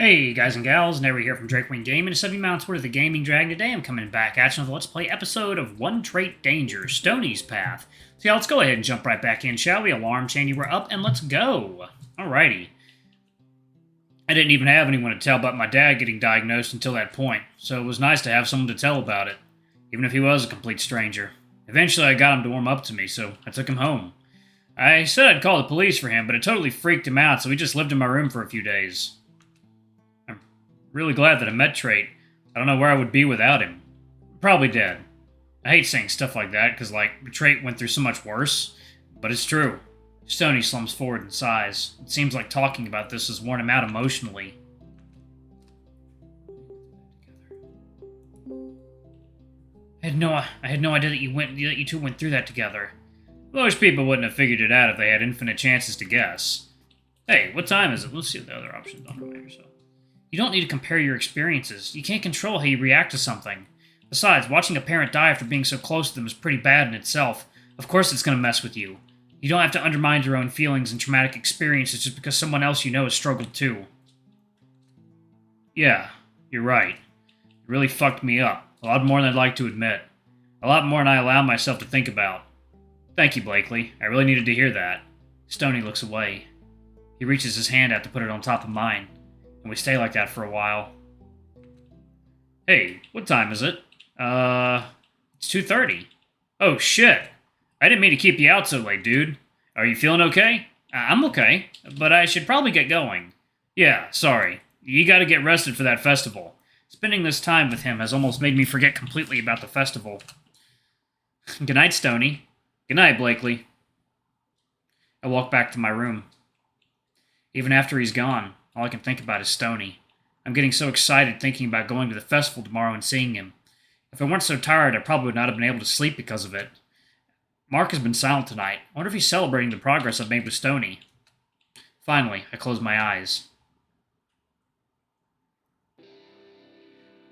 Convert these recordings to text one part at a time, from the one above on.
Hey guys and gals, Never here from Drake Wing Gaming, 70 Mounts worth of the Gaming Dragon. Today I'm coming back at you with a Let's Play episode of 1DateDanger, Stoney's Path. So yeah, let's go ahead and jump right back in, shall we? Alarm chain, you were up, and let's go! Alrighty. I didn't even have anyone to tell about my dad getting diagnosed until that point, so it was nice to have someone to tell about it, even if he was a complete stranger. Eventually I got him to warm up to me, so I took him home. I said I'd call the police for him, but it totally freaked him out, so he just lived in my room for a few days. Really glad that I met Trait. I don't know where I would be without him. Probably dead. I hate saying stuff like that, because, Trait went through so much worse. But it's true. Stoney slumps forward in size. It seems like talking about this has worn him out emotionally. I had no idea that you two went through that together. Most people wouldn't have figured it out if they had infinite chances to guess. Hey, what time is it? Let's see what the other options are. Yourself. You don't need to compare your experiences. You can't control how you react to something. Besides, watching a parent die after being so close to them is pretty bad in itself. Of course it's going to mess with you. You don't have to undermine your own feelings and traumatic experiences just because someone else you know has struggled too. Yeah, you're right. It really fucked me up. A lot more than I'd like to admit. A lot more than I allow myself to think about. Thank you, Blakely. I really needed to hear that. Stoney looks away. He reaches his hand out to put it on top of mine. And we stay like that for a while. Hey, what time is it? It's 2:30. Oh, shit. I didn't mean to keep you out so late, dude. Are you feeling okay? I'm okay, but I should probably get going. Yeah, sorry. You gotta get rested for that festival. Spending this time with him has almost made me forget completely about the festival. Good night, Stoney. Good night, Blakely. I walk back to my room. Even after he's gone, all I can think about is Stoney. I'm getting so excited thinking about going to the festival tomorrow and seeing him. If I weren't so tired, I probably would not have been able to sleep because of it. Mark has been silent tonight. I wonder if he's celebrating the progress I've made with Stoney. Finally, I close my eyes.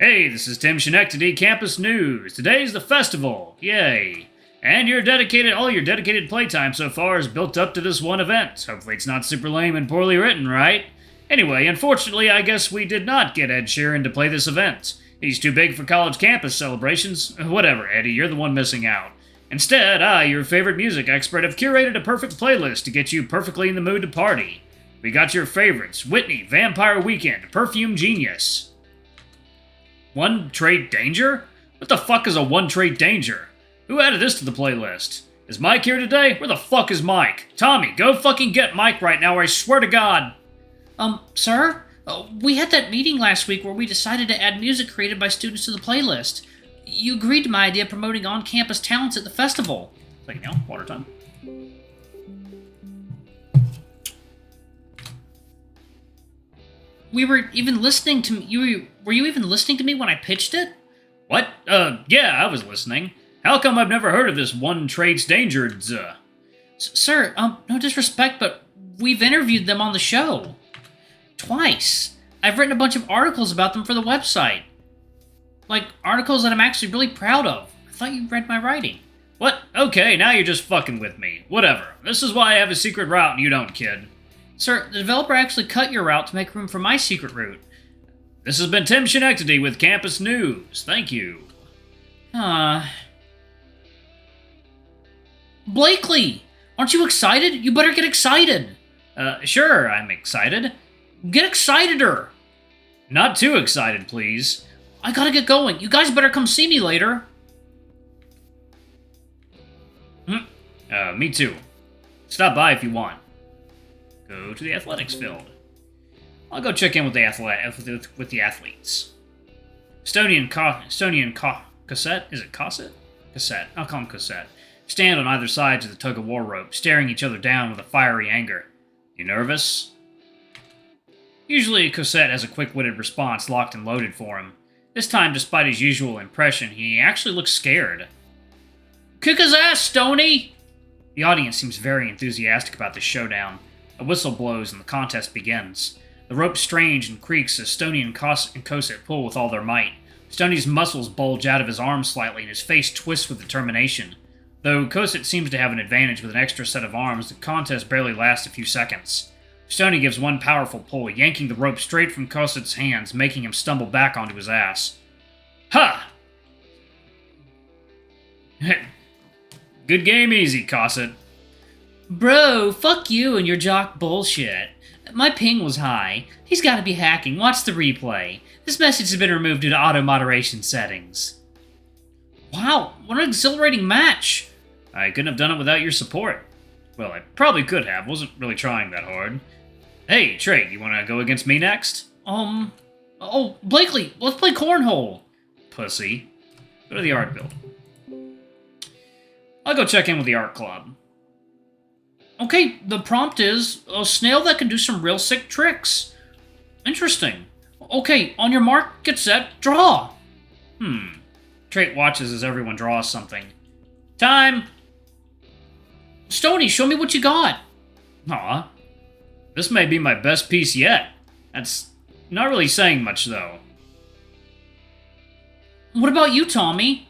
Hey, this is Tim Schenectady, Campus News. Today's the festival. Yay. And all your dedicated playtime so far is built up to this one event. Hopefully it's not super lame and poorly written, right? Anyway, unfortunately, I guess we did not get Ed Sheeran to play this event. He's too big for college campus celebrations. Whatever, Eddie, you're the one missing out. Instead, I, your favorite music expert, have curated a perfect playlist to get you perfectly in the mood to party. We got your favorites: Whitney, Vampire Weekend, Perfume Genius. 1DateDanger? What the fuck is a 1DateDanger? Who added this to the playlist? Is Mike here today? Where the fuck is Mike? Tommy, go fucking get Mike right now, or I swear to God. Sir? We had that meeting last week where we decided to add music created by students to the playlist. You agreed to my idea of promoting on-campus talents at the festival. Like, water time. We were even listening to you. Were you even listening to me when I pitched it? What? Yeah, I was listening. How come I've never heard of this 1DateDanger? Sir, no disrespect, but we've interviewed them on the show. Twice. I've written a bunch of articles about them for the website. Articles that I'm actually really proud of. I thought you read my writing. What? Okay, now you're just fucking with me. Whatever. This is why I have a secret route and you don't, kid. Sir, the developer actually cut your route to make room for my secret route. This has been Tim Schenectady with Campus News. Thank you. Blakely! Aren't you excited? You better get excited. Sure, I'm excited. Get exciteder! Not too excited, please. I gotta get going. You guys better come see me later. Me too. Stop by if you want. Go to the athletics field. I'll go check in with the athletes. Stoney and Cossette? Is it Cossette? Cossette. I'll call him Cossette. Stand on either sides of the tug-of-war rope, staring each other down with a fiery anger. You nervous? Usually, Cossette has a quick-witted response locked and loaded for him. This time, despite his usual impression, he actually looks scared. Kick his ass, Stoney! The audience seems very enthusiastic about this showdown. A whistle blows and the contest begins. The rope strains and creaks as Stoney and Cossette pull with all their might. Stoney's muscles bulge out of his arms slightly and his face twists with determination. Though Cossette seems to have an advantage with an extra set of arms, the contest barely lasts a few seconds. Stoney gives one powerful pull, yanking the rope straight from Cosset's hands, making him stumble back onto his ass. Ha! Good game, easy, Cosset. Bro, fuck you and your jock bullshit. My ping was high. He's gotta be hacking. Watch the replay. This message has been removed due to auto-moderation settings. Wow, what an exhilarating match! I couldn't have done it without your support. Well, I probably could have. Wasn't really trying that hard. Hey, Trey, you wanna go against me next? Oh, Blakely, let's play cornhole. Pussy. Go to the art build. I'll go check in with the art club. Okay, the prompt is a snail that can do some real sick tricks. Interesting. Okay, on your mark, get set, draw. Trey watches as everyone draws something. Time! Stoney, show me what you got. Aw. This may be my best piece yet. That's not really saying much, though. What about you, Tommy?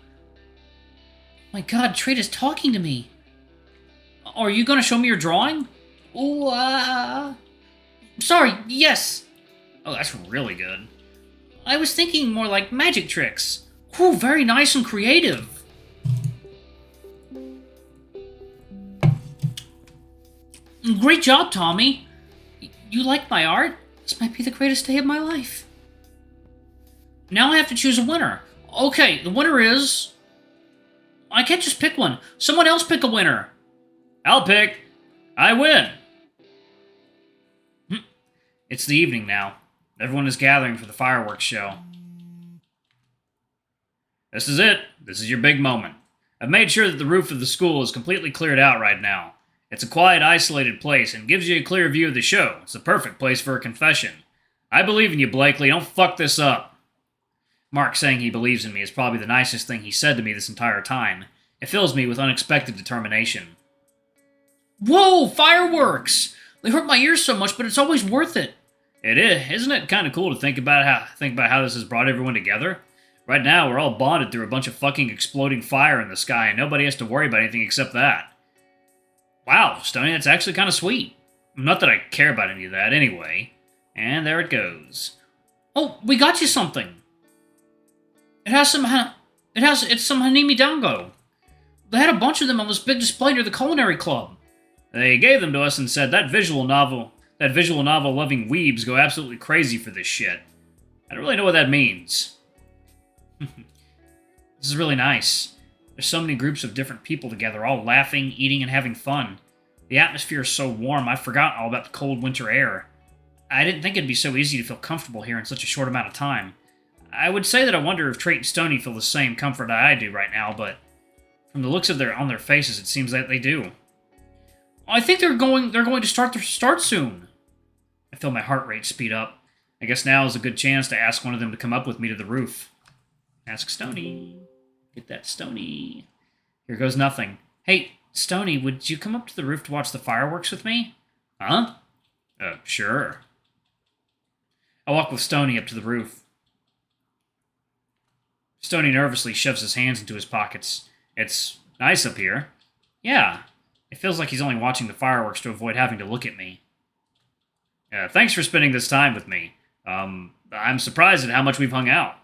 My god, Trade is talking to me. Are you gonna show me your drawing? Ooh, Sorry, yes. Oh, that's really good. I was thinking more like magic tricks. Whew, very nice and creative. Great job, Tommy. You like my art? This might be the greatest day of my life. Now I have to choose a winner. Okay, the winner is... I can't just pick one. Someone else pick a winner. I'll pick. I win. It's the evening now. Everyone is gathering for the fireworks show. This is it. This is your big moment. I've made sure that the roof of the school is completely cleared out right now. It's a quiet, isolated place and gives you a clear view of the show. It's the perfect place for a confession. I believe in you, Blakely. Don't fuck this up. Mark saying he believes in me is probably the nicest thing he said to me this entire time. It fills me with unexpected determination. Whoa, fireworks! They hurt my ears so much, but it's always worth it. It is. Isn't it kind of cool to think about how this has brought everyone together? Right now, we're all bonded through a bunch of fucking exploding fire in the sky, and nobody has to worry about anything except that. Wow, Stoney, that's actually kind of sweet. Not that I care about any of that, anyway. And there it goes. Oh, we got you something. It's some hanimi dango. They had a bunch of them on this big display near the culinary club. They gave them to us and said that visual novel loving weebs go absolutely crazy for this shit. I don't really know what that means. This is really nice. There's so many groups of different people together, all laughing, eating, and having fun. The atmosphere is so warm, I've forgotten all about the cold winter air. I didn't think it'd be so easy to feel comfortable here in such a short amount of time. I would say that I wonder if Trait and Stoney feel the same comfort that I do right now, but from the looks on their faces, it seems that they do. I think they're going to start soon. I feel my heart rate speed up. I guess now is a good chance to ask one of them to come up with me to the roof. Ask Stoney. Get that Stoney. Here goes nothing. Hey, Stoney, would you come up to the roof to watch the fireworks with me? Huh? Sure. I walk with Stoney up to the roof. Stoney nervously shoves his hands into his pockets. It's nice up here. Yeah. It feels like he's only watching the fireworks to avoid having to look at me. Thanks for spending this time with me. I'm surprised at how much we've hung out.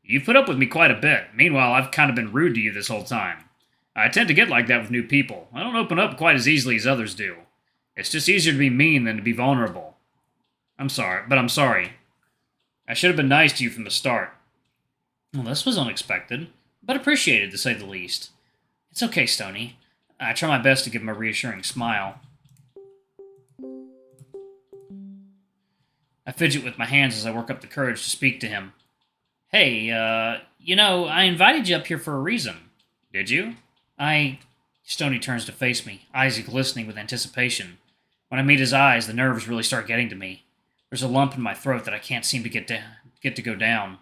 You've put up with me quite a bit. Meanwhile, I've kind of been rude to you this whole time. I tend to get like that with new people. I don't open up quite as easily as others do. It's just easier to be mean than to be vulnerable. I'm sorry. I should have been nice to you from the start. Well, this was unexpected, but appreciated to say the least. It's okay, Stoney. I try my best to give him a reassuring smile. I fidget with my hands as I work up the courage to speak to him. Hey, I invited you up here for a reason. Did you? Stoney turns to face me, eyes glistening with anticipation. When I meet his eyes, the nerves really start getting to me. There's a lump in my throat that I can't seem to get to go down.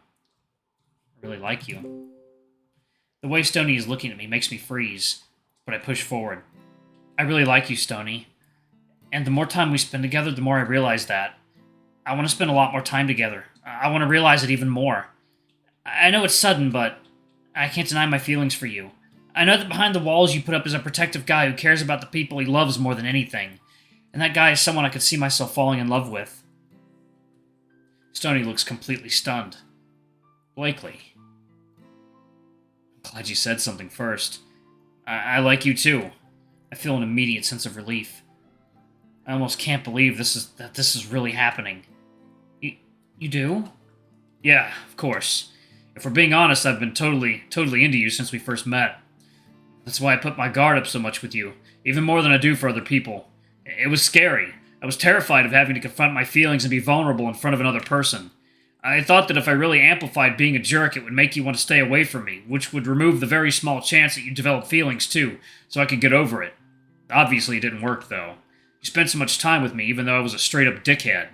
I really like you. The way Stoney is looking at me makes me freeze, but I push forward. I really like you, Stoney. And the more time we spend together, the more I realize that. I want to spend a lot more time together. I want to realize it even more. I know it's sudden, but I can't deny my feelings for you. I know that behind the walls you put up is a protective guy who cares about the people he loves more than anything. And that guy is someone I could see myself falling in love with. Stoney looks completely stunned. Blakely. I'm glad you said something first. I like you too. I feel an immediate sense of relief. I almost can't believe this is really happening. You do? Yeah, of course. If we're being honest, I've been totally into you since we first met. That's why I put my guard up so much with you, even more than I do for other people. It was scary. I was terrified of having to confront my feelings and be vulnerable in front of another person. I thought that if I really amplified being a jerk, it would make you want to stay away from me, which would remove the very small chance that you'd develop feelings too, so I could get over it. Obviously, it didn't work, though. You spent so much time with me, even though I was a straight-up dickhead.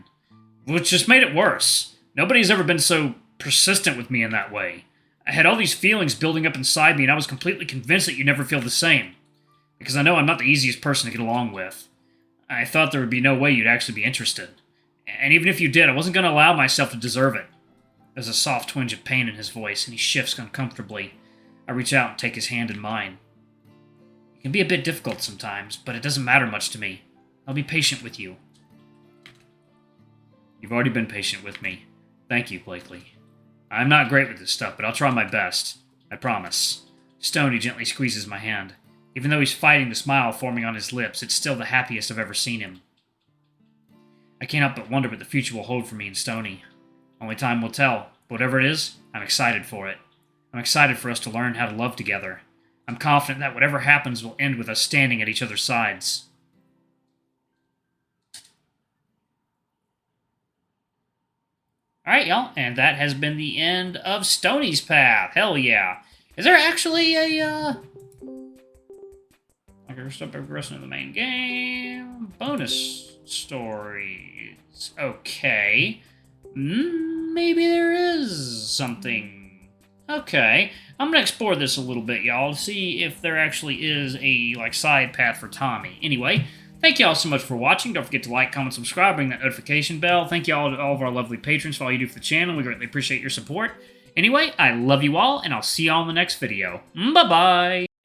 Which just made it worse. Nobody's ever been so persistent with me in that way. I had all these feelings building up inside me, and I was completely convinced that you'd never feel the same. Because I know I'm not the easiest person to get along with. I thought there would be no way you'd actually be interested. And even if you did, I wasn't going to allow myself to deserve it. There's a soft twinge of pain in his voice, and he shifts uncomfortably. I reach out and take his hand in mine. It can be a bit difficult sometimes, but it doesn't matter much to me. I'll be patient with you. You've already been patient with me. Thank you, Blakely. I'm not great with this stuff, but I'll try my best. I promise. Stoney gently squeezes my hand. Even though he's fighting the smile forming on his lips, it's still the happiest I've ever seen him. I can't help but wonder what the future will hold for me and Stoney. Only time will tell. But whatever it is, I'm excited for it. I'm excited for us to learn how to love together. I'm confident that whatever happens will end with us standing at each other's sides. Alright, y'all, and that has been the end of Stoney's Path. Hell yeah. Is there actually a, stop progressing to the main game. Bonus stories. Okay. Maybe there is something. Okay. I'm gonna explore this a little bit, y'all, to see if there actually is a, side path for Tommy. Anyway, thank y'all so much for watching. Don't forget to like, comment, subscribe, ring that notification bell. Thank y'all to all of our lovely patrons for all you do for the channel. We greatly appreciate your support. Anyway, I love you all, and I'll see y'all in the next video. Bye-bye!